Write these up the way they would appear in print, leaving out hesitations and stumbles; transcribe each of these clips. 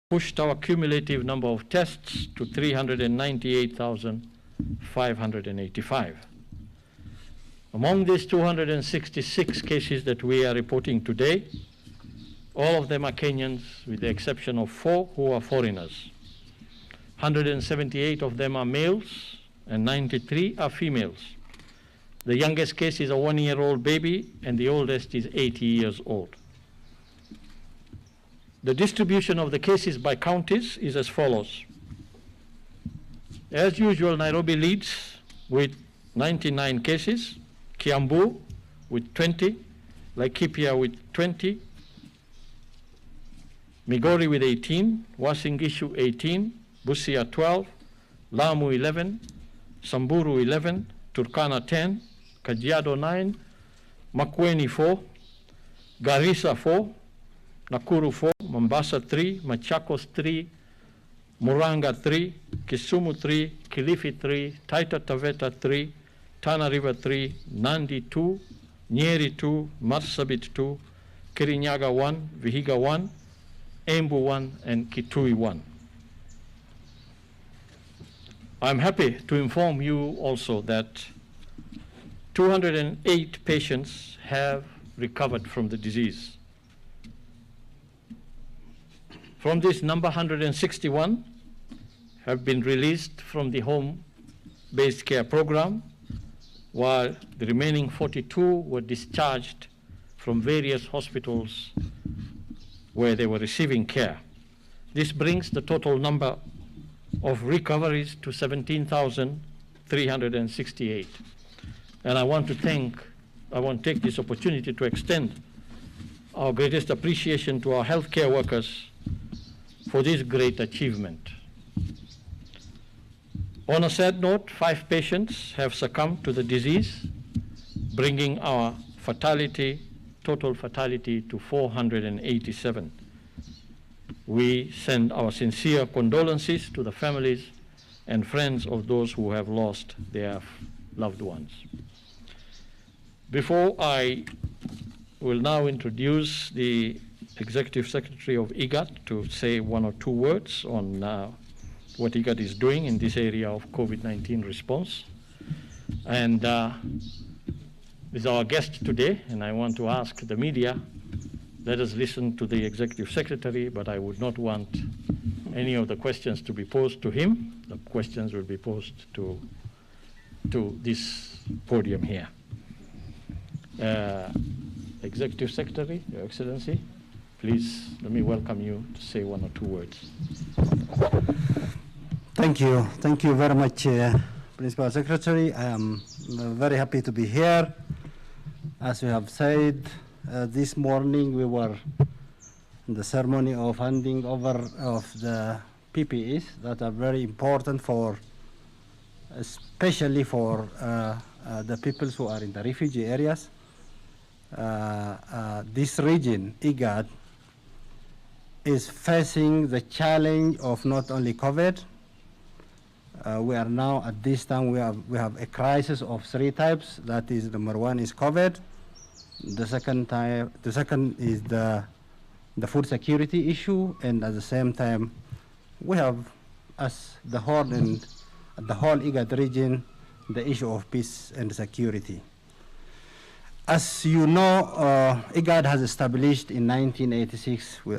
pushed our cumulative number of tests to 398,585. Among these 266 cases that we are reporting today, all of them are Kenyans, with the exception of 4 who are foreigners. 178 of them are males and 93 are females. The youngest case is a 1-year-old baby and the oldest is 80 years old. The distribution of the cases by counties is as follows. As usual, Nairobi leads with 99 cases, Kiambu with 20, Laikipia with 20, Migori with 18, Uasin Gishu 18, Busia 12, Lamu 11, Samburu 11, Turkana 10, Kajiado 9, Makueni 4, Garissa 4, Nakuru 4, Mombasa 3, Machakos 3, Muranga 3, Kisumu 3, Kilifi 3, Taita Taveta 3, Tana River 3, Nandi 2, Nyeri 2, Marsabit 2, Kirinyaga 1, Vihiga 1, Embu 1, and Kitui 1. I'm happy to inform you also that 208 patients have recovered from the disease. From this number, 161 have been released from the home-based care program, while the remaining 42 were discharged from various hospitals where they were receiving care. This brings the total number of recoveries to 17,368. And I want to take this opportunity to extend our greatest appreciation to our healthcare workers for this great achievement. On a sad note, 5 patients have succumbed to the disease, bringing our total fatality to 487. We send our sincere condolences to the families and friends of those who have lost their loved ones. Before I will now introduce the Executive Secretary of IGAD to say 1 or 2 words on what IGAD is doing in this area of COVID-19 response. And is our guest today, and I want to ask the media, let us listen to the Executive Secretary, but I would not want any of the questions to be posed to him. The questions will be posed to this podium here. Executive Secretary, Your Excellency, please let me welcome you to say 1 or 2 words. Thank you. Thank you very much, Principal Secretary. I am very happy to be here. As we have said, this morning we were in the ceremony of handing over of the PPEs that are very important for, especially for the people who are in the refugee areas. This region, IGAD, is facing the challenge of not only COVID. We are now at this time we have a crisis of 3 types. That is, number 1 is COVID. The second is the food security issue, and at the same time, we have, as the whole IGAD region, the issue of peace and security. As you know, IGAD has established in 1986 with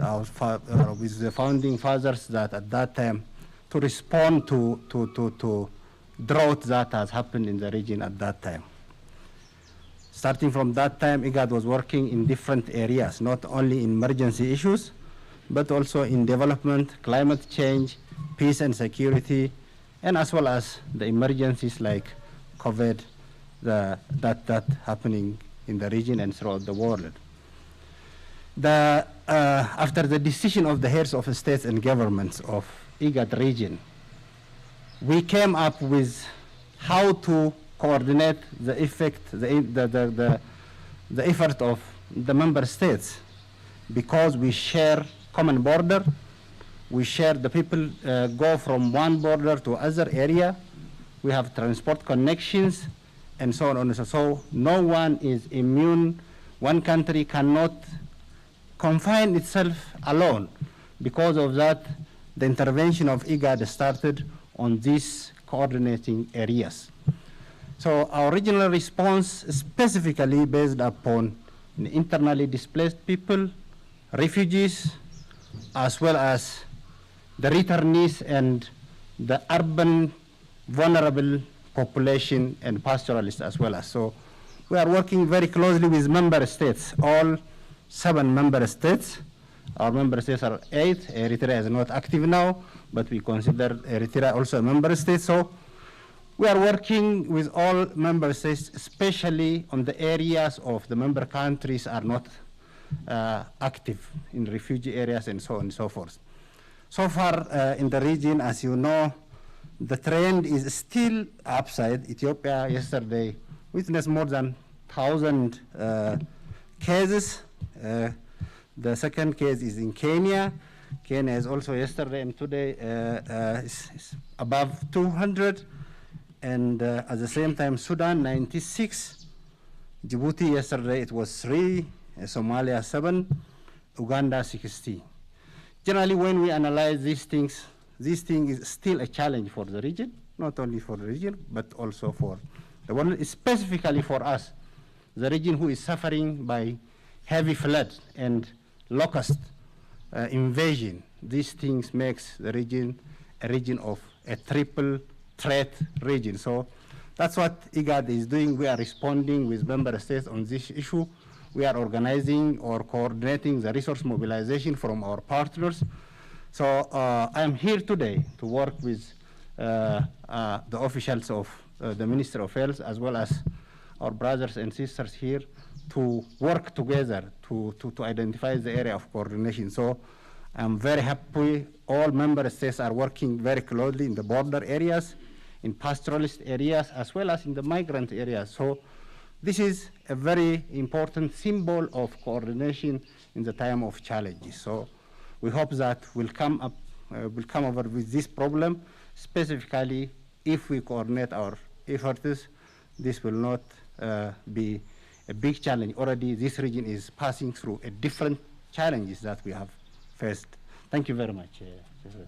the founding fathers that at that time to respond to drought that has happened in the region at that time. Starting from that time, IGAD was working in different areas, not only in emergency issues, but also in development, climate change, peace and security, and as well as the emergencies like COVID that happening in the region and throughout the world. After the decision of the heads of states and governments of IGAD region, we came up with how to coordinate the effort of the member states, because we share common border, we share the people go from one border to other area, we have transport connections, and so on and so on. So no one is immune. One country cannot confine itself alone Because of that, the intervention of IGAD started on these coordinating areas. So our regional response is specifically based upon the internally displaced people, refugees, as well as the returnees and the urban vulnerable population and pastoralists as well as. So we are working very closely with member states, all 7 member states. Our member states are 8. Eritrea is not active now, but we consider Eritrea also a member state. So we are working with all member states, especially on the areas of the member countries are not active in refugee areas and so on and so forth. So far in the region, as you know, the trend is still upside. Ethiopia yesterday witnessed more than 1,000 cases. The second case is in Kenya. Kenya is also yesterday and today is above 200. And at the same time, Sudan 96. Djibouti yesterday it was 3. Somalia 7. Uganda 60. Generally, when we analyze these things, this thing is still a challenge for the region, not only for the region, but also for the world, specifically for us, the region who is suffering by heavy flood and locust invasion. These things makes the region a region of a triple threat region. So that's what IGAD is doing. We are responding with member states on this issue. We are organizing or coordinating the resource mobilization from our partners. So I am here today to work with the officials of the Ministry of Health, as well as our brothers and sisters here, to work together to identify the area of coordination. So I'm very happy all member states are working very closely in the border areas, in pastoralist areas, as well as in the migrant areas. So this is a very important symbol of coordination in the time of challenges. So we hope that we'll come over with this problem. Specifically, if we coordinate our efforts, this will not be a big challenge. Already this region is passing through a different challenges that we have faced. Thank you very much.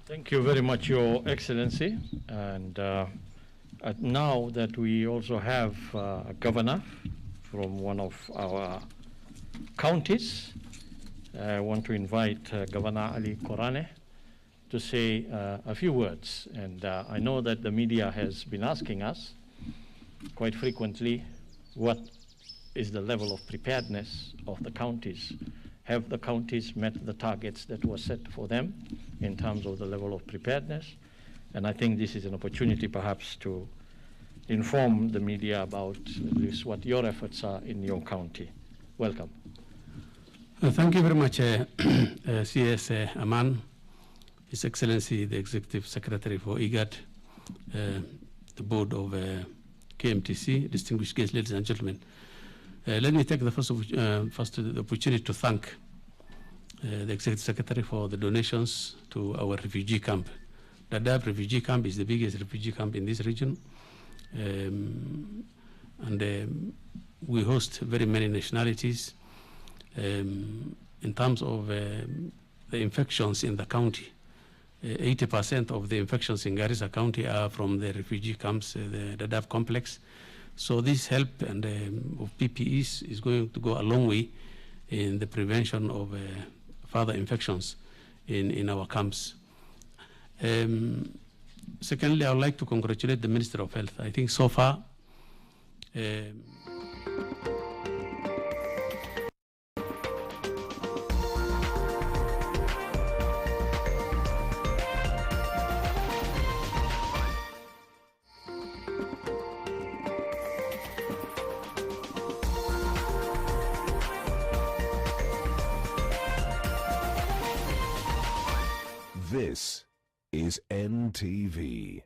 Thank you very much, Your Excellency. And now that we also have a governor from one of our counties, I want to invite Governor Ali Korane to say a few words. And I know that the media has been asking us quite frequently what is the level of preparedness of the counties. Have the counties met the targets that were set for them in terms of the level of preparedness? And I think this is an opportunity perhaps to inform the media about at least what your efforts are in your county. Welcome. Thank you very much, CS Aman, His Excellency, the Executive Secretary for IGAD, the Board of KMTC, distinguished guests, ladies and gentlemen. Let me take the first opportunity to thank the Executive Secretary for the donations to our refugee camp. The Dadaab refugee camp is the biggest refugee camp in this region. We host very many nationalities. In terms of the infections in the county, 80% of the infections in Garissa County are from the refugee camps, the Dadaab complex. So this help and of PPEs is going to go a long way in the prevention of further infections in our camps. Secondly, I would like to congratulate the Minister of Health. I think so far, This is NTV.